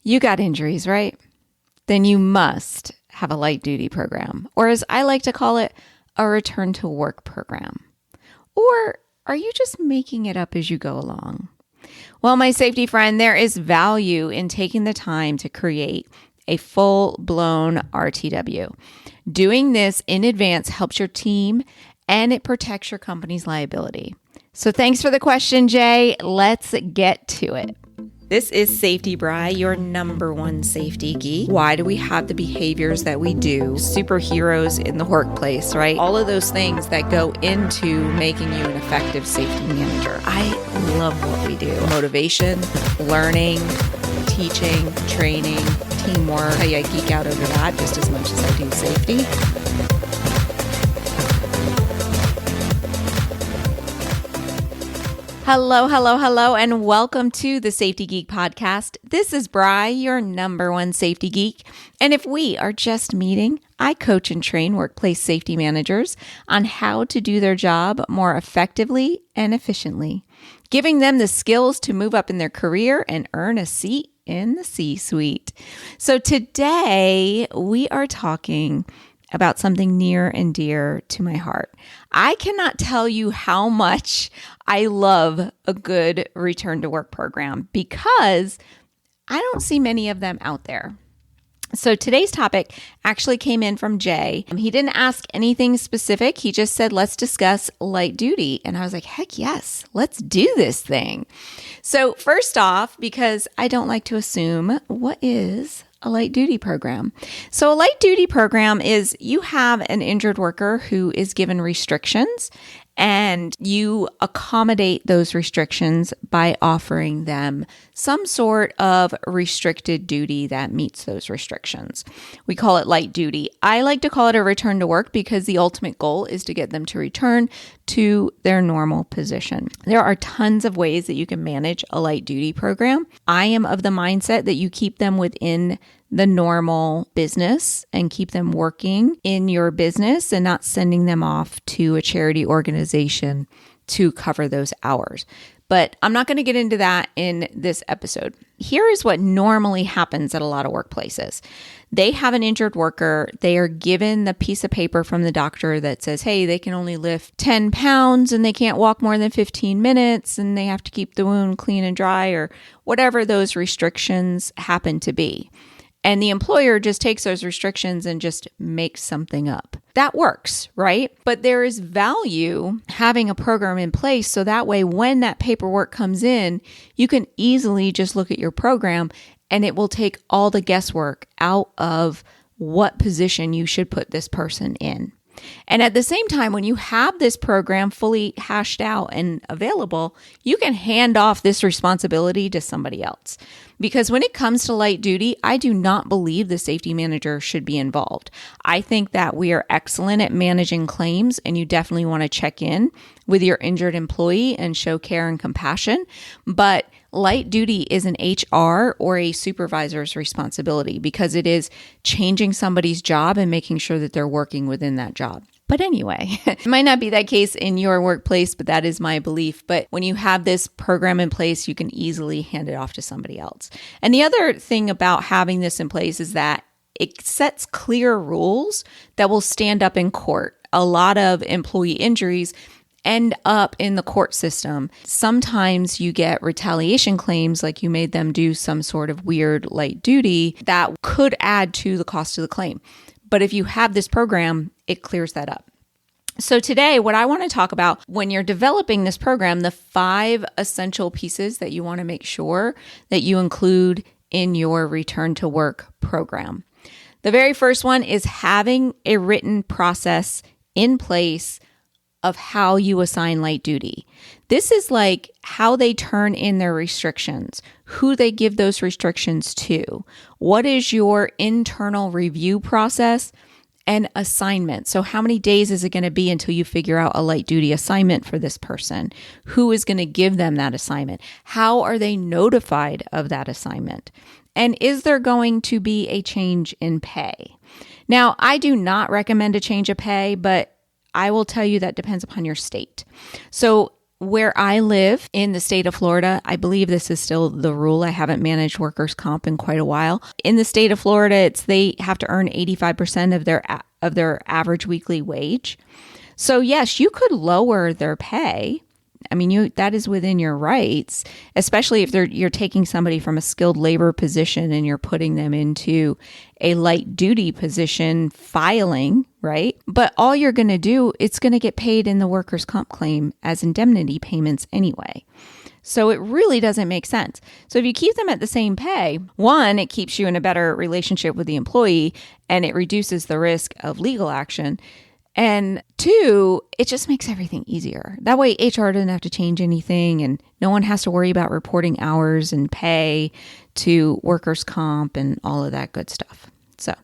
You got injuries, right? Then you must have a light duty program, or as I like to call it, a return to work program. Or are you just making it up as you go along? Well, my safety friend, there is value in taking the time to create a full-blown RTW. Doing this in advance helps your team and it protects your company's liability. So thanks for the question, Jay. Let's get to it. This is Safety Bri, your number one safety geek. Why do we have the behaviors that we do? Superheroes in the workplace, right? All of those things that go into making you an effective safety manager. I love what we do. Motivation, learning, teaching, training, teamwork. I geek out over that just as much as I do safety. Hello, and welcome to the Safety Geek podcast. This is Bri, your number one safety geek. And if we are just meeting, I coach and train workplace safety managers on how to do their job more effectively and efficiently, giving them the skills to move up in their career and earn a seat in the C-suite. So today we are talking about something near and dear to my heart. I cannot tell you how much I love a good return to work program because I don't see many of them out there. So today's topic actually came in from Jay. He didn't ask anything specific. He just said, let's discuss light duty. And I was like, heck yes, let's do this thing. So first off, because I don't like to assume, what is a light duty program? So a light duty program is you have an injured worker who is given restrictions and you accommodate those restrictions by offering them some sort of restricted duty that meets those restrictions. We call it light duty. I like to call it a return to work because the ultimate goal is to get them to return to their normal position. There are tons of ways that you can manage a light duty program. I am of the mindset that you keep them within the normal business and keep them working in your business and not sending them off to a charity organization to cover those hours. But I'm not going to get into that in this episode. Here is what normally happens at a lot of workplaces. They have an injured worker. They are given the piece of paper from the doctor that says, hey, they can only lift 10 pounds and they can't walk more than 15 minutes and they have to keep the wound clean and dry or whatever those restrictions happen to be. And the employer just takes those restrictions and just makes something up. That works, right? But there is value having a program in place so that way when that paperwork comes in, you can easily just look at your program and it will take all the guesswork out of what position you should put this person in. And at the same time, when you have this program fully hashed out and available, you can hand off this responsibility to somebody else. Because when it comes to light duty, I do not believe the safety manager should be involved. I think that we are excellent at managing claims, and you definitely want to check in with your injured employee and show care and compassion. But light duty is an HR or a supervisor's responsibility because it is changing somebody's job and making sure that they're working within that job. But anyway, it might not be that case in your workplace, but that is my belief. But when you have this program in place, you can easily hand it off to somebody else. And the other thing about having this in place is that it sets clear rules that will stand up in court. A lot of employee injuries end up in the court system. Sometimes you get retaliation claims like you made them do some sort of weird light duty that could add to the cost of the claim. But if you have this program, it clears that up. So today, what I want to talk about when you're developing this program, the 5 essential pieces that you want to make sure that you include in your return to work program. The very first one is having a written process in place of how you assign light duty. This is like how they turn in their restrictions, who they give those restrictions to, what is your internal review process, and assignment. So how many days is it going to be until you figure out a light duty assignment for this person? Who is going to give them that assignment? How are they notified of that assignment? And is there going to be a change in pay? Now, I do not recommend a change of pay, but I will tell you that depends upon your state. So Where I live in the state of Florida, I believe this is still the rule. I haven't managed workers' comp in quite a while. In the state of Florida, they have to earn 85% of their average weekly wage. So yes, you could lower their pay. I mean, that is within your rights, especially if you're taking somebody from a skilled labor position and you're putting them into a light duty position filing, right? But all you're going to do, it's going to get paid in the workers' comp claim as indemnity payments anyway. So it really doesn't make sense. So if you keep them at the same pay, one, it keeps you in a better relationship with the employee and it reduces the risk of legal action. And two, it just makes everything easier. That way HR doesn't have to change anything and no one has to worry about reporting hours and pay to workers' comp and all of that good stuff. So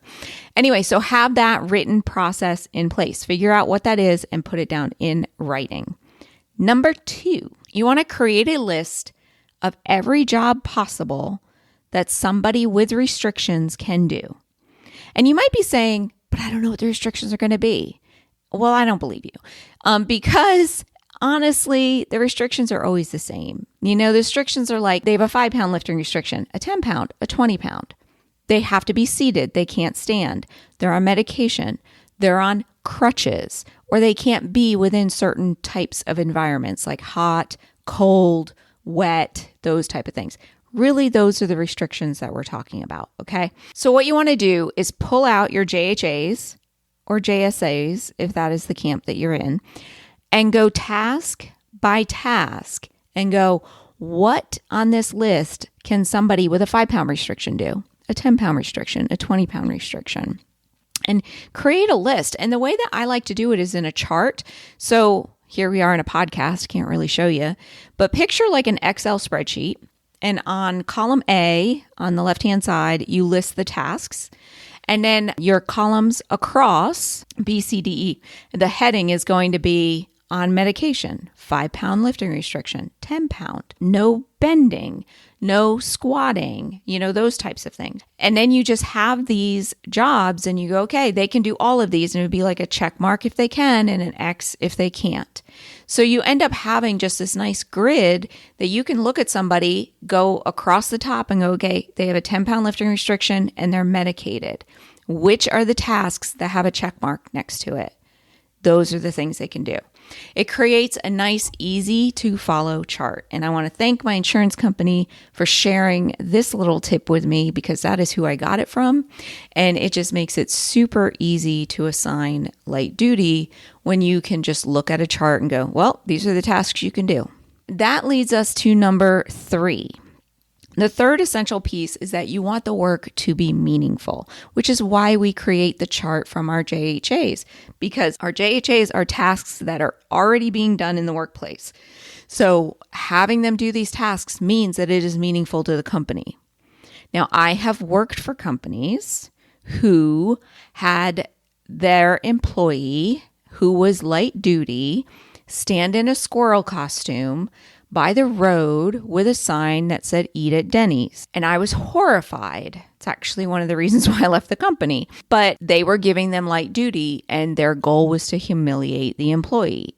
anyway, so have that written process in place. Figure out what that is and put it down in writing. Number 2, you want to create a list of every job possible that somebody with restrictions can do. And you might be saying, but I don't know what the restrictions are going to be. Well, I don't believe you because honestly, the restrictions are always the same. The restrictions are like they have a 5-pound lifting restriction, a 10-pound, a 20-pound. They have to be seated. They can't stand. They're on medication. They're on crutches, or they can't be within certain types of environments like hot, cold, wet, those type of things. Really, those are the restrictions that we're talking about, okay? So what you want to do is pull out your JHAs or JSAs, if that is the camp that you're in, and go task by task and go, what on this list can somebody with a 5-pound restriction do? A 10-pound restriction, a 20-pound restriction? And create a list. And the way that I like to do it is in a chart. So here we are in a podcast, can't really show you, but picture like an Excel spreadsheet. And on column A, on the left-hand side, you list the tasks. And then your columns across, B, C, D, E, the heading is going to be on medication, 5-pound lifting restriction, 10-pound, no bending, no squatting, those types of things. And then you just have these jobs and you go, okay, they can do all of these. And it would be like a check mark if they can and an X if they can't. So you end up having just this nice grid that you can look at somebody, go across the top and go, okay, they have a 10-pound lifting restriction and they're medicated. Which are the tasks that have a check mark next to it? Those are the things they can do. It creates a nice, easy to follow chart. And I want to thank my insurance company for sharing this little tip with me because that is who I got it from. And it just makes it super easy to assign light duty when you can just look at a chart and go, well, these are the tasks you can do. That leads us to number 3. The third essential piece is that you want the work to be meaningful, which is why we create the chart from our JHAs, because our JHAs are tasks that are already being done in the workplace. So having them do these tasks means that it is meaningful to the company. Now, I have worked for companies who had their employee who was light duty stand in a squirrel costume by the road with a sign that said, "Eat at Denny's." And I was horrified. It's actually one of the reasons why I left the company. But they were giving them light duty and their goal was to humiliate the employee.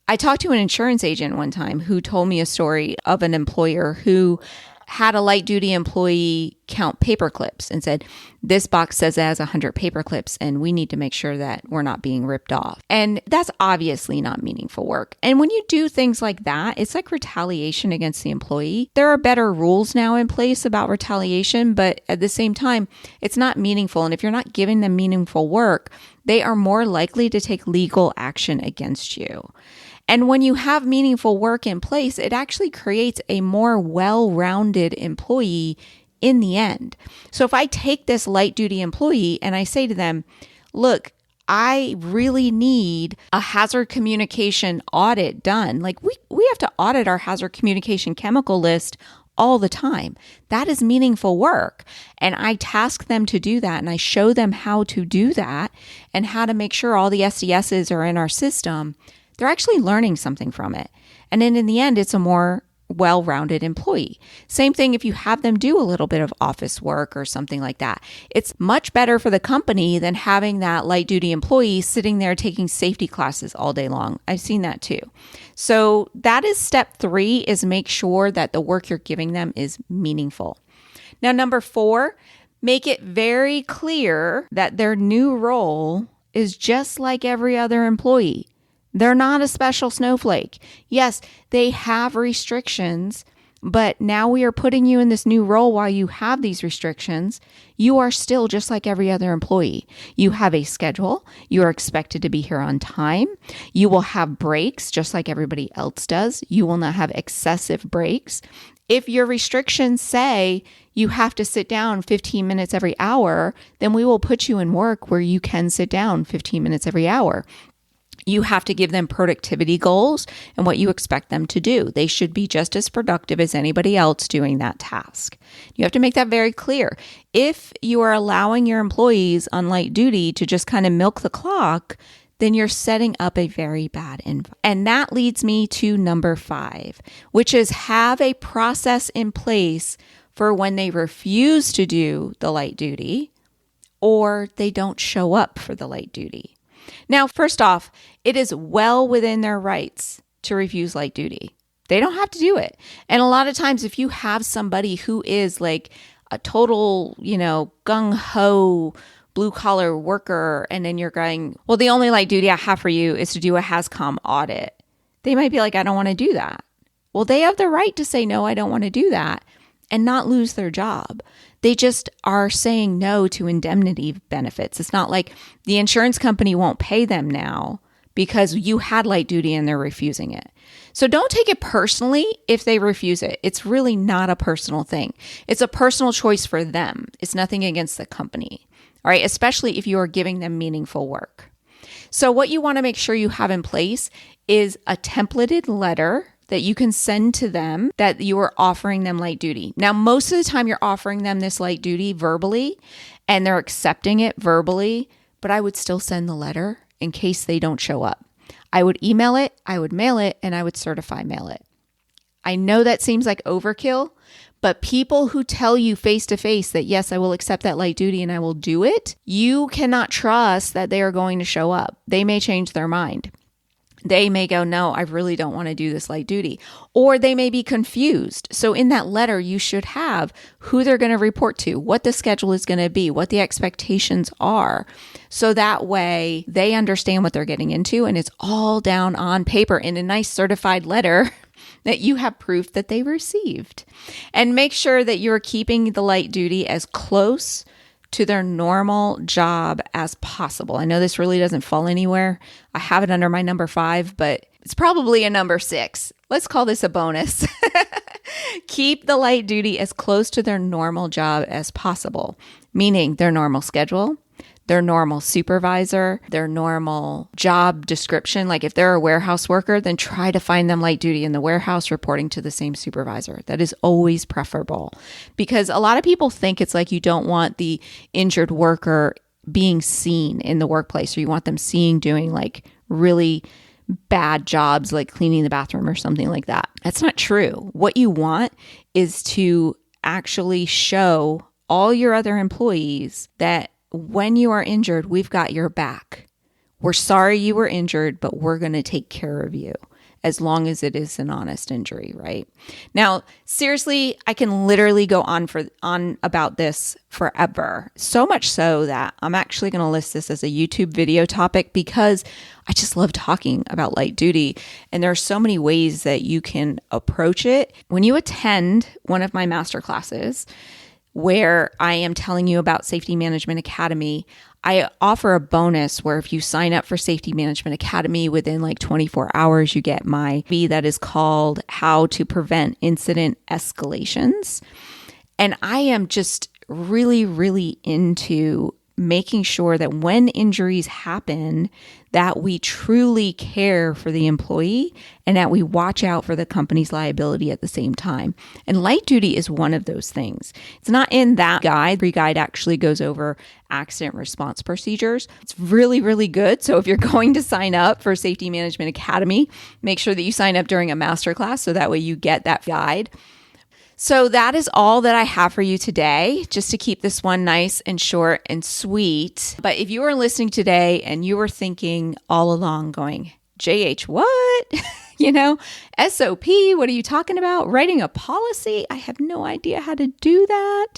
I talked to an insurance agent one time who told me a story of an employer who had a light duty employee count paper clips and said, this box says it has 100 paper clips and we need to make sure that we're not being ripped off. And that's obviously not meaningful work. And when you do things like that, it's like retaliation against the employee. There are better rules now in place about retaliation, but at the same time, it's not meaningful. And if you're not giving them meaningful work, they are more likely to take legal action against you. And when you have meaningful work in place, it actually creates a more well-rounded employee in the end. So if I take this light duty employee and I say to them, look, I really need a hazard communication audit done. Like we have to audit our hazard communication chemical list all the time. That is meaningful work. And I task them to do that. And I show them how to do that and how to make sure all the SDSs are in our system. They're actually learning something from it. And then in the end, it's a more well-rounded employee. Same thing if you have them do a little bit of office work or something like that. It's much better for the company than having that light duty employee sitting there taking safety classes all day long. I've seen that too. So that is step 3, is make sure that the work you're giving them is meaningful. Now, number 4, make it very clear that their new role is just like every other employee. They're not a special snowflake. Yes, they have restrictions, but now we are putting you in this new role while you have these restrictions. You are still just like every other employee. You have a schedule. You are expected to be here on time. You will have breaks just like everybody else does. You will not have excessive breaks. If your restrictions say you have to sit down 15 minutes every hour, then we will put you in work where you can sit down 15 minutes every hour. You have to give them productivity goals and what you expect them to do. They should be just as productive as anybody else doing that task. You have to make that very clear. If you are allowing your employees on light duty to just kind of milk the clock, then you're setting up a very bad environment. And that leads me to number 5, which is have a process in place for when they refuse to do the light duty or they don't show up for the light duty. Now, first off, it is well within their rights to refuse light duty. They don't have to do it. And a lot of times, if you have somebody who is like a total, gung-ho blue-collar worker, and then you're going, well, the only light duty I have for you is to do a HAZCOM audit. They might be like, I don't want to do that. Well, they have the right to say, no, I don't want to do that, and not lose their job. They just are saying no to indemnity benefits. It's not like the insurance company won't pay them now because you had light duty and they're refusing it. So don't take it personally if they refuse it. It's really not a personal thing. It's a personal choice for them. It's nothing against the company. All right, especially if you are giving them meaningful work. So what you want to make sure you have in place is a templated letter that you can send to them that you are offering them light duty. Now, most of the time you're offering them this light duty verbally and they're accepting it verbally, but I would still send the letter in case they don't show up. I would email it, I would mail it, and I would certify mail it. I know that seems like overkill, but people who tell you face to face that, yes, I will accept that light duty and I will do it, you cannot trust that they are going to show up. They may change their mind. They may go, no, I really don't want to do this light duty. Or they may be confused. So in that letter, you should have who they're going to report to, what the schedule is going to be, what the expectations are. So that way they understand what they're getting into and it's all down on paper in a nice certified letter that you have proof that they received. And make sure that you're keeping the light duty as close to their normal job as possible. I know this really doesn't fall anywhere. I have it under my number 5, but it's probably a number 6. Let's call this a bonus. Keep the light duty as close to their normal job as possible, meaning their normal schedule, their normal supervisor, their normal job description. Like if they're a warehouse worker, then try to find them light duty in the warehouse reporting to the same supervisor. That is always preferable because a lot of people think it's like you don't want the injured worker being seen in the workplace or you want them doing like really bad jobs like cleaning the bathroom or something like that. That's not true. What you want is to actually show all your other employees that when you are injured, we've got your back. We're sorry you were injured, but we're going to take care of you as long as it is an honest injury, right? Now, seriously, I can literally go on about this forever. So much so that I'm actually going to list this as a YouTube video topic because I just love talking about light duty. And there are so many ways that you can approach it. When you attend one of my master classes, where I am telling you about Safety Management Academy, I offer a bonus where if you sign up for Safety Management Academy within like 24 hours, you get my fee that is called How to Prevent Incident Escalations. And I am just really, really into making sure that when injuries happen, that we truly care for the employee and that we watch out for the company's liability at the same time. And light duty is one of those things. It's not in that guide. The guide actually goes over accident response procedures. It's really, really good. So if you're going to sign up for Safety Management Academy, make sure that you sign up during a masterclass so that way you get that guide. So that is all that I have for you today, just to keep this one nice and short and sweet. But if you are listening today and you were thinking all along going, JH, what? SOP, what are you talking about? Writing a policy? I have no idea how to do that.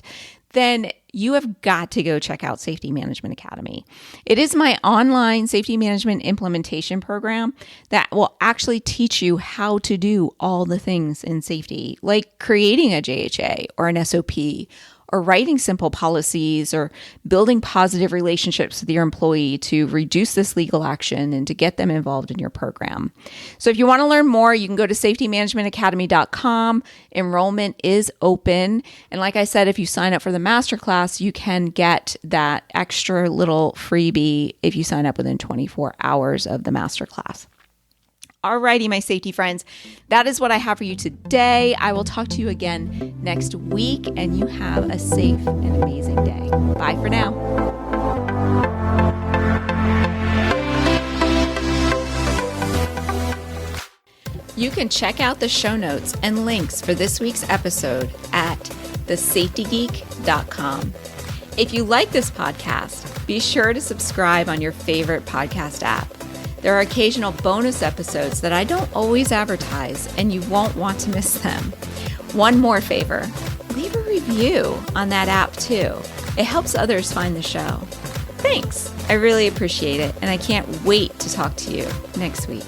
Then you have got to go check out Safety Management Academy. It is my online safety management implementation program that will actually teach you how to do all the things in safety, like creating a JHA or an SOP, or writing simple policies, or building positive relationships with your employee to reduce this legal action and to get them involved in your program. So if you want to learn more, you can go to safetymanagementacademy.com. Enrollment is open. And like I said, if you sign up for the masterclass, you can get that extra little freebie if you sign up within 24 hours of the masterclass. Alrighty, my safety friends, that is what I have for you today. I will talk to you again next week, and you have a safe and amazing day. Bye for now. You can check out the show notes and links for this week's episode at thesafetygeek.com. If you like this podcast, be sure to subscribe on your favorite podcast app. There are occasional bonus episodes that I don't always advertise, and you won't want to miss them. One more favor, leave a review on that app too. It helps others find the show. Thanks. I really appreciate it, and I can't wait to talk to you next week.